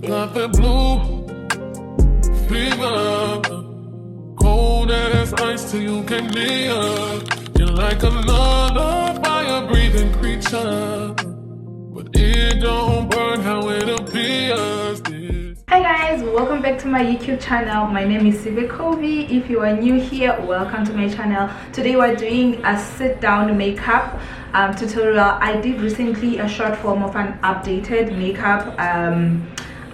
got the blue fever, cold as ice till you get near. You're like another fire-breathing creature, but it don't burn how it appears. Hi guys, welcome back to my YouTube channel. My name is Sive Kovi. If you are new here, welcome to my channel. Today we're doing a sit-down makeup tutorial. I did recently a short form of an updated makeup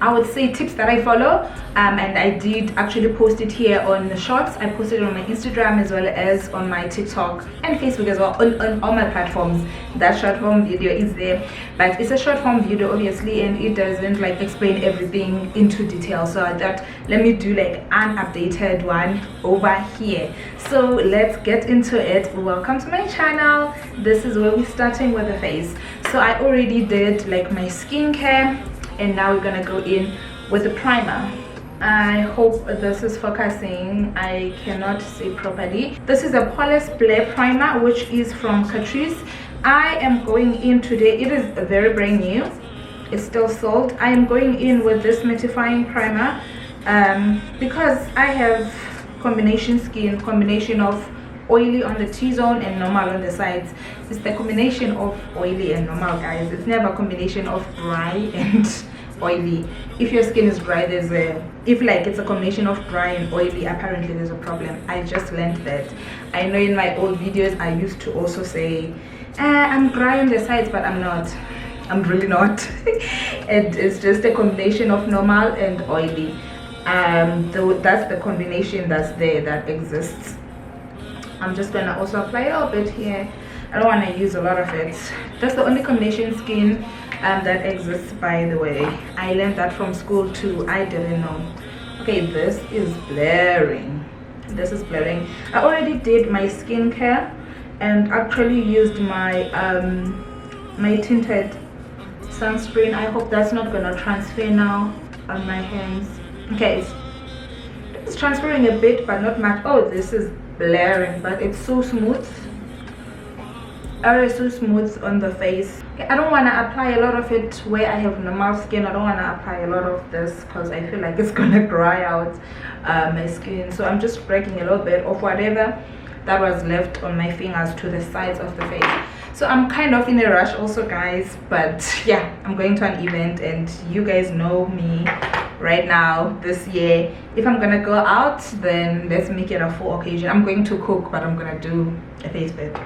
I would say tips that I follow, and I did actually post it here on the shorts. I posted it on my Instagram as well as on my TikTok and Facebook as well, on all my platforms. That short form video is there, but it's a short form video obviously, and it doesn't like explain everything into detail, so I thought let me do like an updated one over here. So let's get into it. Welcome to my channel. This is where we're starting with the face. So I already did like my skincare, and now we're gonna go in with the primer. I hope this is focusing. I cannot see properly. This is a Polish Blair primer, which is from Catrice. I am going in today, it is very brand new, it's still sold. I am going in with this mattifying primer because I have combination skin, combination of oily on the T-zone and normal on the sides. It's the combination of oily and normal, guys. It's never a combination of dry and oily. If your skin is dry, there's a, if like it's a combination of dry and oily, apparently there's a problem. I just learned that. I know in my old videos I used to also say I'm dry on the sides, but I'm not. I'm really not. It's just a combination of normal and oily. Though that's the combination that's there, that exists. I'm just gonna also apply a little bit here. I don't want to use a lot of it. That's the only combination skin that exists, by the way. I learned that from school too. I didn't know. Okay, this is blurring. This is blurring. I already did my skincare and actually used my my tinted sunscreen. I hope that's not gonna transfer now on my hands. Okay, it's transferring a bit but not much. Oh, this is blurring, but it's so smooth. So smooth on the face. Okay, I don't want to apply a lot of it where I have normal skin. I don't want to apply a lot of this because I feel like it's gonna dry out my skin. So I'm just breaking a little bit of whatever that was left on my fingers to the sides of the face. So I'm kind of in a rush also, guys, but yeah, I'm going to an event and you guys know me right now this year. If I'm gonna go out, then let's make it a full occasion. I'm going to cook, but I'm gonna do a face bath.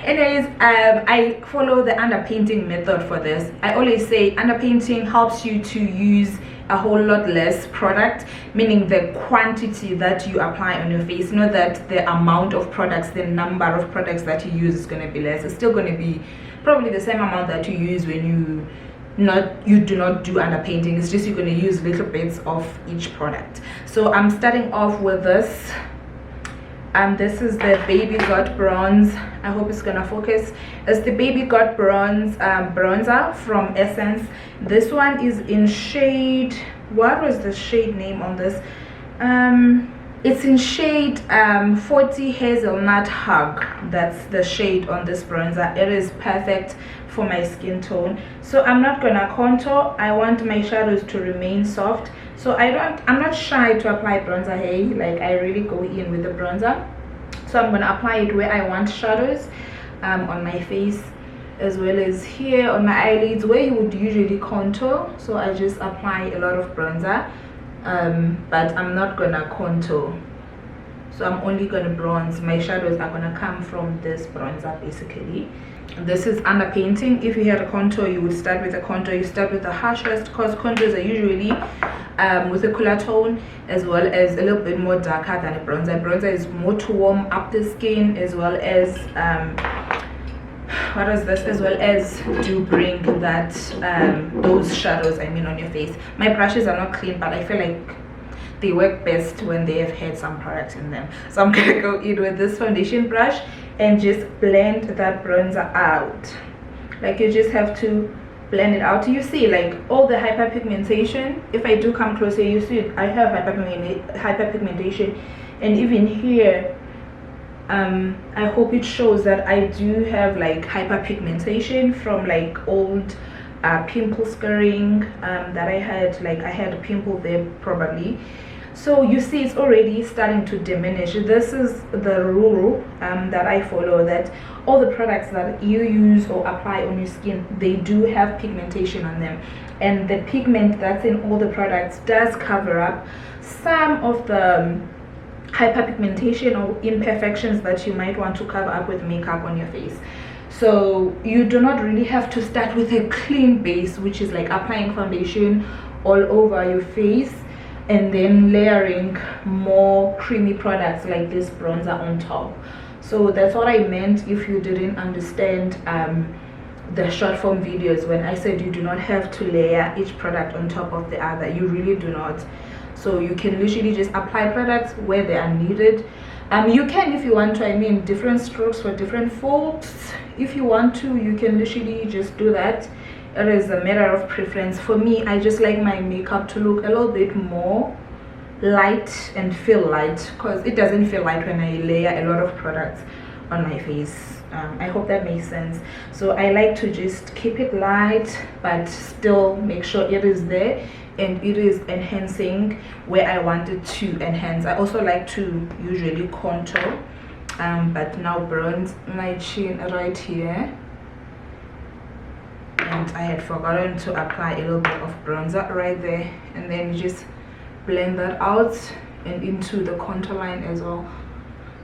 Anyways, I follow the underpainting method for this. I always say underpainting helps you to use a whole lot less product, meaning the quantity that you apply on your face, not that the amount of products, the number of products that you use is going to be less. It's still going to be probably the same amount that you use when you do not do underpainting. It's just you're going to use little bits of each product. So I'm starting off with this. This is the Baby Got Bronze. I hope it's gonna focus. It's the Baby Got Bronze bronzer from Essence. This one is in shade, what was the shade name on this? It's in shade 40 Hazelnut Hug. That's the shade on this bronzer. It is perfect for my skin tone. So I'm not gonna contour. I want my shadows to remain soft. So I'm not shy to apply bronzer, hey, like I really go in with the bronzer. So I'm gonna apply it where I want shadows, on my face as well as here on my eyelids where you would usually contour. So I just apply a lot of bronzer, but I'm not gonna contour. So I'm only gonna bronze. My shadows are gonna come from this bronzer basically. This is underpainting. If you had a contour, you would start with a contour. You start with the harshest because contours are usually with a cooler tone as well as a little bit more darker than a bronzer. Bronzer is more to warm up the skin as well as what is this, as well as to bring that those shadows on your face. My brushes are not clean, but I feel like they work best when they have had some products in them. So I'm gonna go in with this foundation brush and just blend that bronzer out. Like you just have to blend it out. You see like all the hyperpigmentation. If I do come closer, you see I have hyperpigmentation, and even here I hope it shows that I do have like hyperpigmentation from like old pimple scarring that I had. Like I had a pimple there probably. So you see it's already starting to diminish. This is the rule that I follow, that all the products that you use or apply on your skin, they do have pigmentation on them, and the pigment that's in all the products does cover up some of the hyperpigmentation or imperfections that you might want to cover up with makeup on your face. So you do not really have to start with a clean base, which is like applying foundation all over your face and then layering more creamy products like this bronzer on top. So that's what I meant if you didn't understand the short form videos when I said you do not have to layer each product on top of the other. You really do not. So you can literally just apply products where they are needed. You can, if you want to, I mean, different strokes for different folks. If you want to, you can literally just do that. It is a matter of preference. For me, I just like my makeup to look a little bit more light and feel light, because it doesn't feel light when I layer a lot of products on my face. I hope that makes sense. So I like to just keep it light but still make sure it is there and it is enhancing where I want it to enhance. I also like to usually contour, but now bronze my chin right here, and I had forgotten to apply a little bit of bronzer right there, and then you just blend that out and into the contour line as well.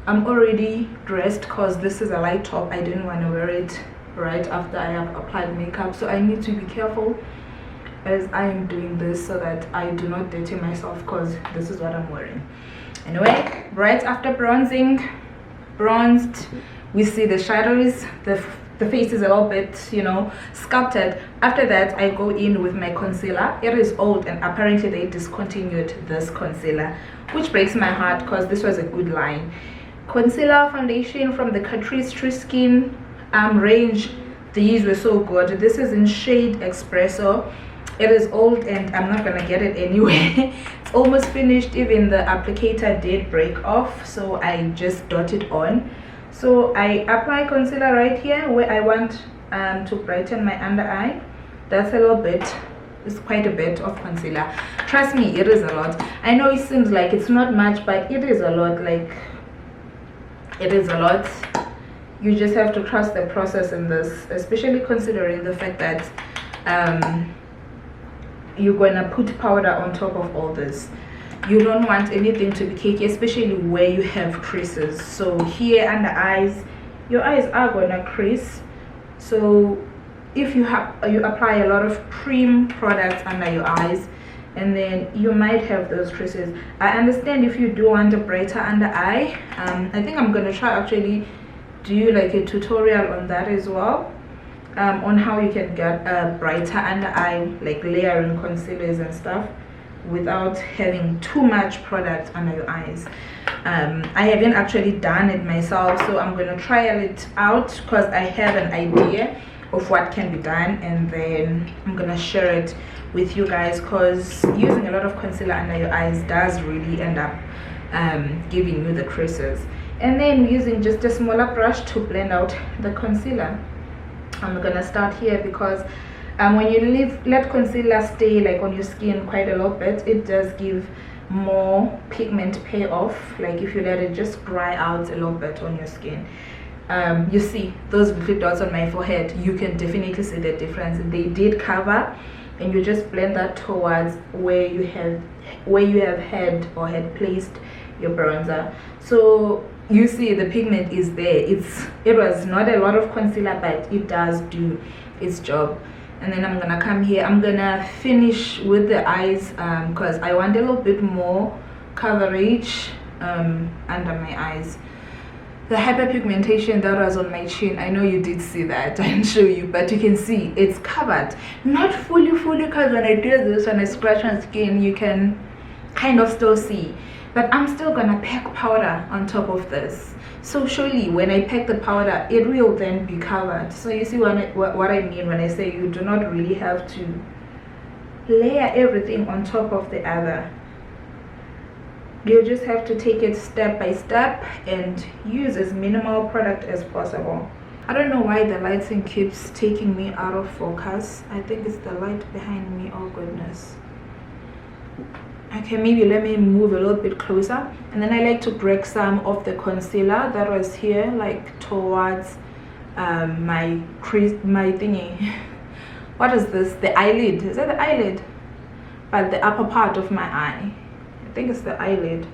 I'm already dressed because this is a light top. I didn't want to wear it right after I have applied makeup, so I need to be careful as I am doing this so that I do not dirty myself, because this is what I'm wearing. Anyway, right after bronzed, we see the shadows, the face is a little bit, you know, sculpted. After that, I go in with my concealer. It is old and apparently they discontinued this concealer, which breaks my heart because this was a good line. Concealer foundation from the Catrice True Skin range. These were so good. This is in shade Espresso. It is old and I'm not gonna get it anyway. It's almost finished. Even the applicator did break off, so I just dot it on. So I apply concealer right here where I want to brighten my under eye. That's a little bit, it's quite a bit of concealer. Trust me, it is a lot. I know it seems like it's not much, but it is a lot. Like, it is a lot. You just have to trust the process in this, especially considering the fact that you're gonna put powder on top of all this. You don't want anything to be cakey, especially where you have creases. So here under eyes, your eyes are gonna crease. So if you apply a lot of cream products under your eyes, and then you might have those creases. I understand if you do want a brighter under eye. I think I'm gonna try actually do like a tutorial on that as well, on how you can get a brighter under eye, like layering concealers and stuff without having too much product under your eyes. I haven't actually done it myself, so I'm gonna trial it out because I have an idea of what can be done, and then I'm gonna share it with you guys, because using a lot of concealer under your eyes does really end up giving you the creases. And then using just a smaller brush to blend out the concealer. I'm gonna start here because when you let concealer stay like on your skin quite a little bit, it does give more pigment payoff. Like if you let it just dry out a little bit on your skin. You see those little dots on my forehead, you can definitely see the difference. They did cover, and you just blend that towards where you have had or had placed your bronzer. So you see the pigment is there. It was not a lot of concealer, but it does do its job. And then I'm gonna come here, I'm gonna finish with the eyes because I want a little bit more coverage under my eyes. The hyperpigmentation that was on my chin, I know you did see that, I didn't show you, but you can see it's covered. Not fully, because when I do this, when I scratch my skin, you can kind of still see. But I'm still gonna pack powder on top of this. So surely when I pack the powder, it will then be covered. So you see what I mean when I say you do not really have to layer everything on top of the other. You just have to take it step by step and use as minimal product as possible. I don't know why the lighting keeps taking me out of focus. I think it's the light behind me. Oh goodness. Okay, maybe let me move a little bit closer. And then I like to break some of the concealer that was here, like towards my thingy. What is this? The eyelid. Is that the eyelid? But the upper part of my eye. I think it's the eyelid.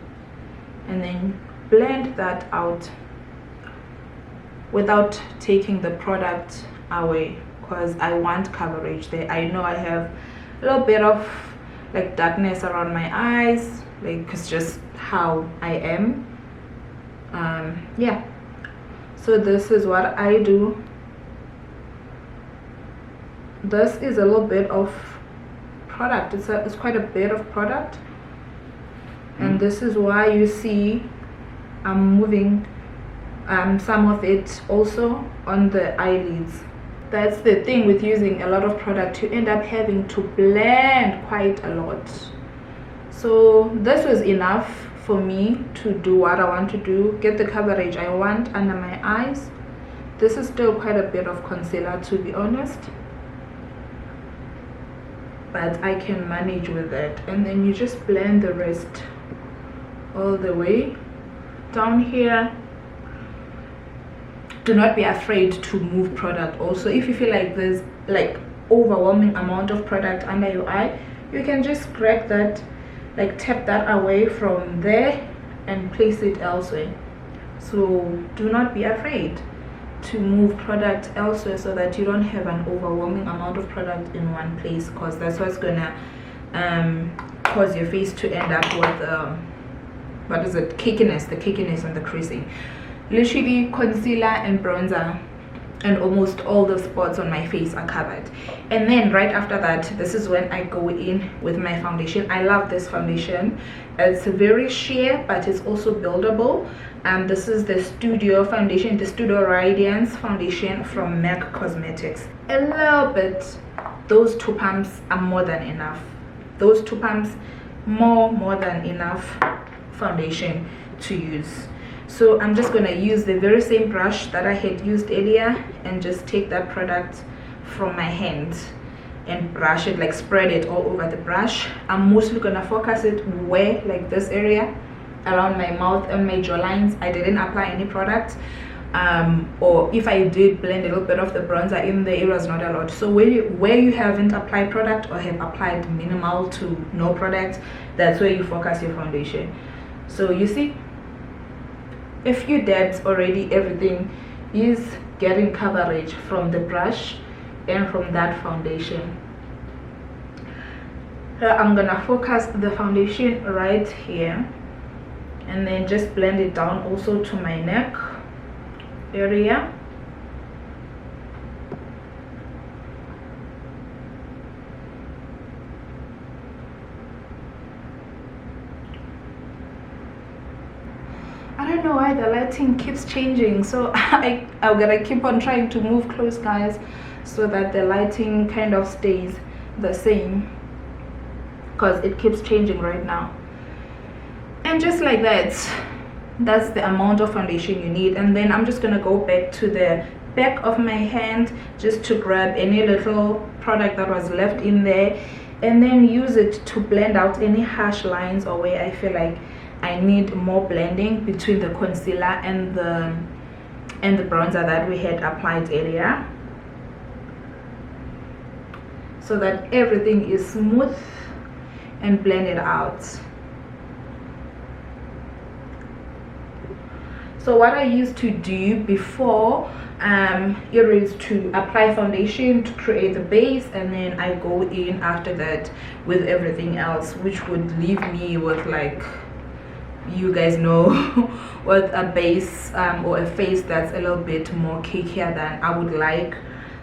And then blend that out without taking the product away, because I want coverage there. I know I have a little bit of like darkness around my eyes, like it's just how I am. Yeah, so this is what I do. This is a little bit of product. It's quite a bit of product, and this is why you see I'm moving some of it also on the eyelids. That's the thing with using a lot of product, you end up having to blend quite a lot. So this was enough for me to do what I want to do, get the coverage I want under my eyes. This is still quite a bit of concealer, to be honest, but I can manage with it. And then you just blend the rest all the way down here. Do not be afraid to move product. Also, if you feel like there's like overwhelming amount of product under your eye, you can just grab that, like tap that away from there and place it elsewhere. So do not be afraid to move product elsewhere so that you don't have an overwhelming amount of product in one place, because that's what's gonna cause your face to end up with what is it, cakiness, the cakiness and the creasing. Literally concealer and bronzer and almost all the spots on my face are covered. And then right after that, this is when I go in with my foundation. I love this foundation. It's very sheer, but it's also buildable. This is the Studio foundation, the Studio Radiance foundation from MAC Cosmetics. A little bit. Those 2 pumps are more than enough. Those 2 pumps, more than enough foundation to use. So I'm just going to use the very same brush that I had used earlier and just take that product from my hand and brush it, like spread it all over the brush. I'm mostly going to focus it where, like this area around my mouth and my jawlines. I didn't apply any product, or if I did, blend a little bit of the bronzer in there. It was not a lot. So where you haven't applied product or have applied minimal to no product, that's where you focus your foundation. So you see, a few dabs already, everything is getting coverage from the brush and from that foundation. I'm gonna focus the foundation right here and then just blend it down also to my neck area. I don't know why the lighting keeps changing, so I'm gonna keep on trying to move close, guys, so that the lighting kind of stays the same, because it keeps changing right now. And just like that, that's the amount of foundation you need. And then I'm just gonna go back to the back of my hand just to grab any little product that was left in there and then use it to blend out any harsh lines or where I feel like I need more blending between the concealer and the bronzer that we had applied earlier, so that everything is smooth and blended out. So what I used to do before it is to apply foundation to create the base, and then I go in after that with everything else, which would leave me with, like, you guys know, with a base or a face that's a little bit more cakier than I would like.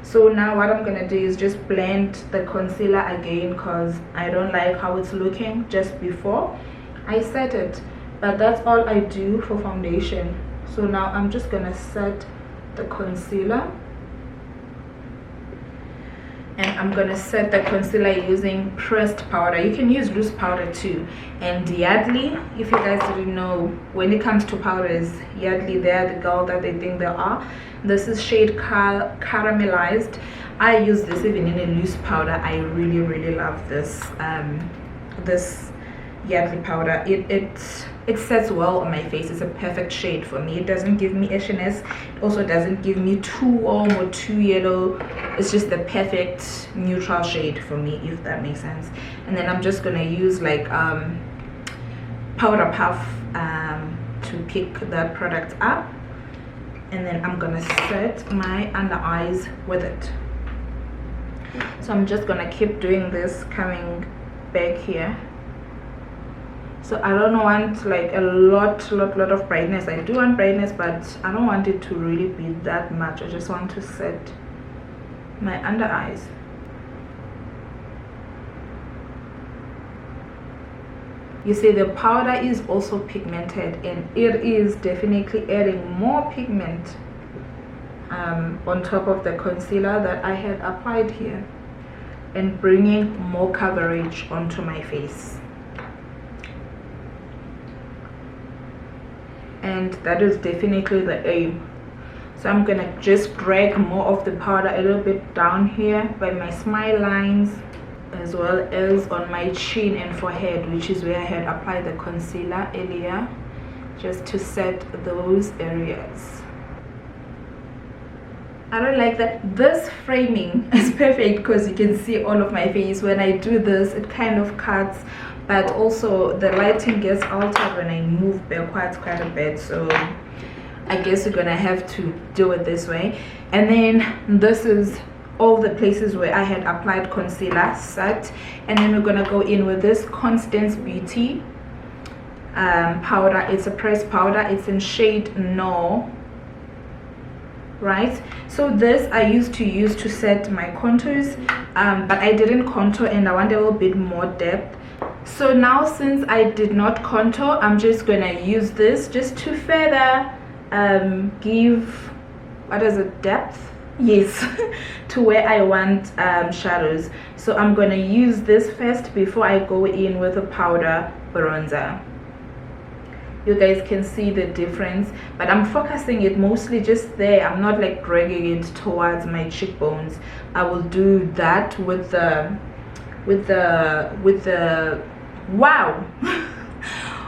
So now what I'm gonna do is just blend the concealer again, because I don't like how it's looking just before I set it. But that's all I do for foundation. So now I'm just gonna set the concealer, and I'm gonna set the concealer using pressed powder. You can use loose powder too. And Yardley, if you guys didn't know, when it comes to powders, Yardley, they're the girl that they think they are. This is shade Caramelized. I use this even in a loose powder. I really love this this Yardley powder. It sets well on my face. It's a perfect shade for me. It doesn't give me itchiness. It also doesn't give me too warm or too yellow. It's just the perfect neutral shade for me, if that makes sense. And then I'm just gonna use like powder puff to pick that product up, and then I'm gonna set my under eyes with it. So I'm just gonna keep doing this, coming back here. So I don't want like a lot of brightness. I do want brightness, but I don't want it to really be that much. I just want to set my under eyes. You see, the powder is also pigmented, and it is definitely adding more pigment on top of the concealer that I had applied here, and bringing more coverage onto my face. And that is definitely the aim. So I'm gonna just drag more of the powder a little bit down here by my smile lines, as well as on my chin and forehead, which is where I had applied the concealer earlier, just to set those areas. I don't like that this framing is perfect because you can see all of my face. When I do this, it kind of cuts, but also the lighting gets altered when I move backwards quite a bit, so I guess you're gonna have to do it this way. And then this is all the places where I had applied concealer set, and then we're gonna go in with this Constance Beauty powder. It's a pressed powder. It's in shade No. Right, so this I used to use to set my contours, but I didn't contour and I want a little bit more depth. So now, since I did not contour, I'm just gonna use this just to further give, what is it, depth, yes, to where I want shadows. So I'm gonna use this first before I go in with a powder bronzer. You guys can see the difference, but I'm focusing it mostly just there. I'm not like dragging it towards my cheekbones. I will do that with the wow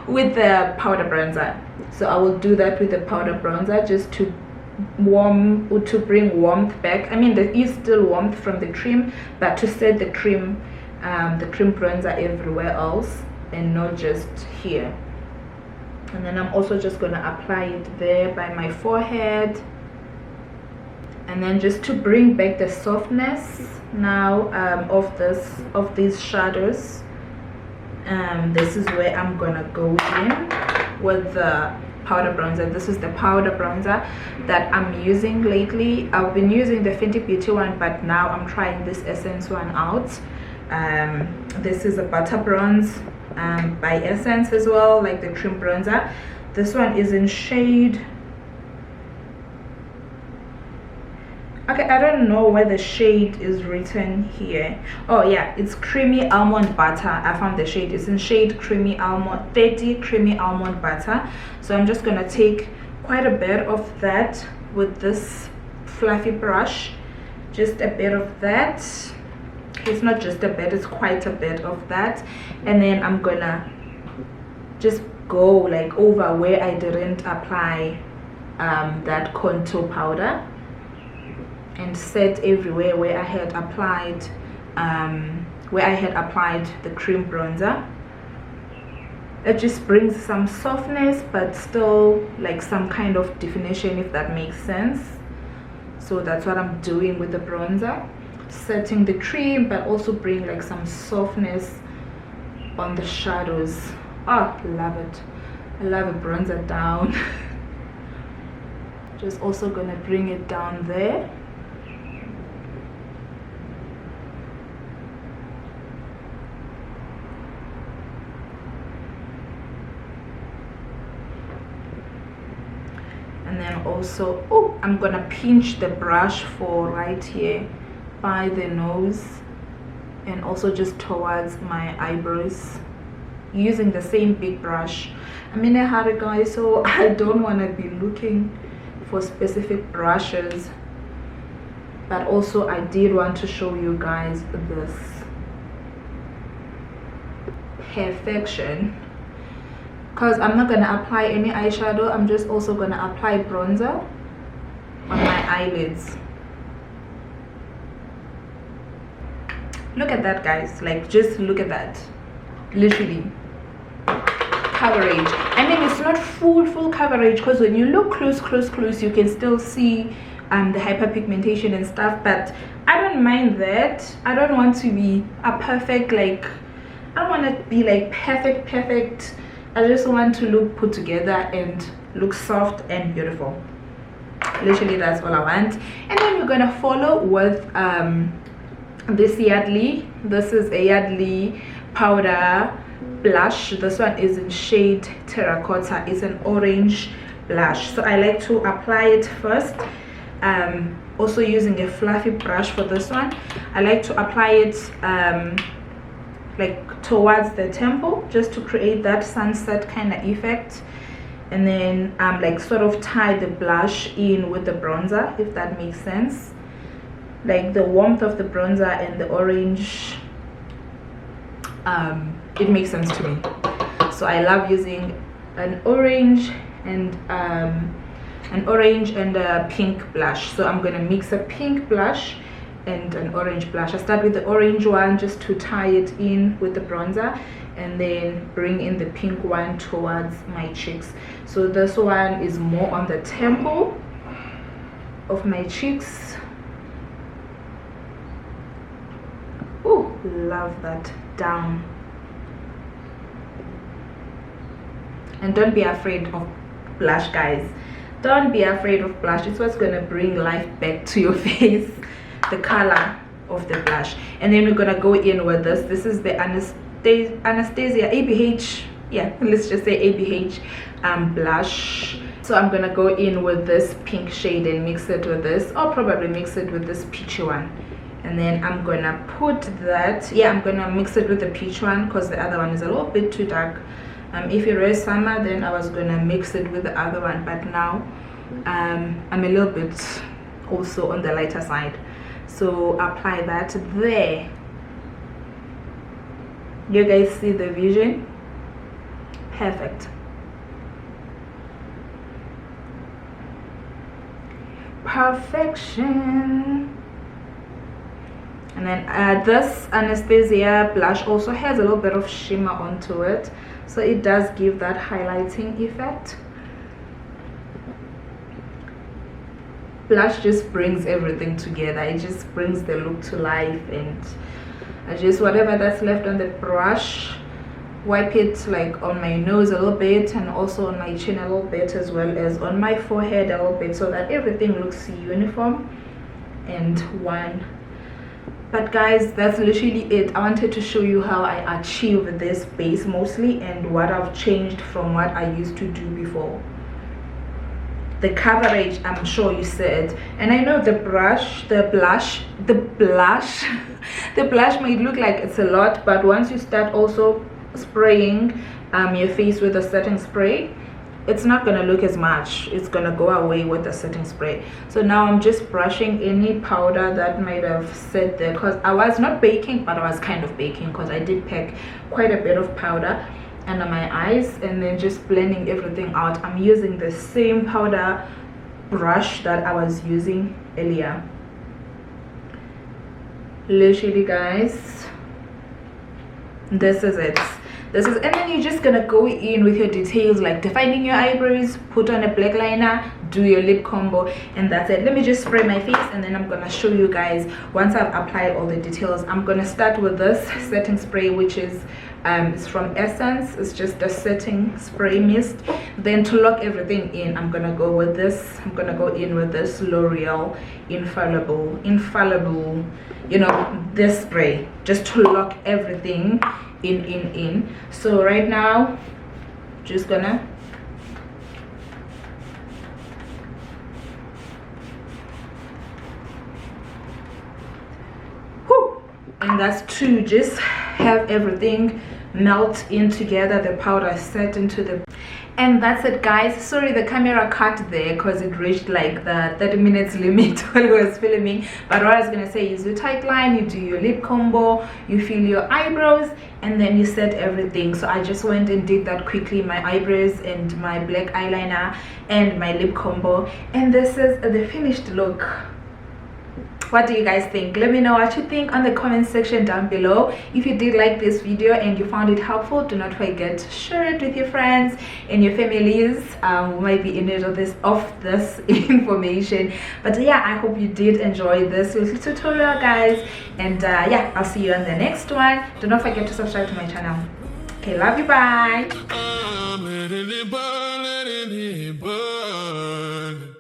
with the powder bronzer. So I will do that with the powder bronzer just to bring warmth back. I mean, there is still warmth from the cream, but to set the cream bronzer everywhere else and not just here. And then I'm also just gonna apply it there by my forehead, and then just to bring back the softness now of these shadows. This is where I'm gonna go in with the powder bronzer. This is the powder bronzer that I'm using lately. I've been using the Fenty Beauty one, but now I'm trying this Essence one out. This is a butter bronze by Essence as well, like the cream bronzer. This one is in shade, okay, I don't know where the shade is written here. Oh yeah, it's Creamy Almond Butter. I found the shade. It's in shade Creamy Almond 30 Creamy Almond Butter. So I'm just gonna take quite a bit of that with this fluffy brush, just a bit of that. It's not just a bit, it's quite a bit of that. And then I'm gonna just go like over where I didn't apply that contour powder, and set everywhere where I had applied the cream bronzer. It just brings some softness but still like some kind of definition, if that makes sense. So that's what I'm doing with the bronzer, setting the cream but also bring like some softness on the shadows. Oh, love it. I love a bronzer down. Just also gonna bring it down there. And then also, oh, I'm gonna pinch the brush for right here by the nose and also just towards my eyebrows using the same big brush. I'm in a hurry, guys, so I don't want to be looking for specific brushes, but also I did want to show you guys this perfection, because I'm not gonna apply any eyeshadow. I'm just also gonna apply bronzer on my eyelids. Look at that, guys. Like, just look at that. Literally coverage. I mean, it's not full coverage, because when you look close, you can still see the hyperpigmentation and stuff, but I don't mind that. I don't want to be a perfect, like, I don't want to be like perfect. I just want to look put together and look soft and beautiful. Literally, that's all I want. And then we're gonna follow with this Yardley. This is a Yardley powder blush. This one is in shade Terracotta. It's an orange blush, so I like to apply it first. Also using a fluffy brush for this one. I like to apply it like towards the temple, just to create that sunset kind of effect, and then like sort of tie the blush in with the bronzer, if that makes sense. Like the warmth of the bronzer and the orange, it makes sense to me. So I love using an orange and a pink blush. So I'm gonna mix a pink blush and an orange blush. I start with the orange one just to tie it in with the bronzer, and then bring in the pink one towards my cheeks. So this one is more on the temple of my cheeks. Oh, love that. Down. And don't be afraid of blush, guys. Don't be afraid of blush. It's what's gonna bring life back to your face, the color of the blush. And then we're gonna go in with this. This is the Anastasia ABH, yeah, let's just say ABH blush. So I'm gonna go in with this pink shade and mix it with this, or probably mix it with this peachy one. And then I'm gonna put that, yeah, I'm gonna mix it with the peach one, because the other one is a little bit too dark. If it was summer, then I was gonna mix it with the other one, but now I'm a little bit also on the lighter side. So apply that there. You guys see the vision? Perfect. Perfection. And then this Anastasia blush also has a little bit of shimmer onto it, so it does give that highlighting effect. Blush just brings everything together. It just brings the look to life, and I just, whatever that's left on the brush, wipe it like on my nose a little bit, and also on my chin a little bit, as well as on my forehead a little bit, so that everything looks uniform and one. But guys, that's literally it. I wanted to show you how I achieve this base mostly, and what I've changed from what I used to do before. The coverage, I'm sure you said, and I know the blush might look like it's a lot, but once you start also spraying your face with a setting spray, it's not gonna look as much. It's gonna go away with the setting spray. So now I'm just brushing any powder that might have set there, because I was not baking, but I was kind of baking, because I did pack quite a bit of powder under my eyes, and then just blending everything out. I'm using the same powder brush that I was using earlier. Literally, guys, this is it. And then you're just gonna go in with your details, like defining your eyebrows, put on a black liner, do your lip combo, and that's it. Let me just spray my face, and then I'm gonna show you guys once I've applied all the details. I'm gonna start with this setting spray, which is it's from Essence. It's just a setting spray mist. Then to lock everything in, I'm gonna go with this. I'm gonna go in with this L'Oreal infallible, you know, this spray, just to lock everything in. So right now, just gonna and that's to just have everything melt in together, the powder set into the, and that's it guys. Sorry, the camera cut there because it reached like the 30 minutes limit while I was filming. But what I was gonna say is you tight line, you do your lip combo, you fill your eyebrows, and then you set everything. So I just went and did that quickly, my eyebrows and my black eyeliner and my lip combo, and this is the finished look. What do you guys think? Let me know what you think on the comment section down below. If you did like this video and you found it helpful, do not forget to share it with your friends and your families who might be in need of this information. But yeah, I hope you did enjoy this little tutorial guys, and yeah, I'll see you on the next one. Do not forget to subscribe to my channel. Okay, love you, bye. I'm letting it burn, letting it burn.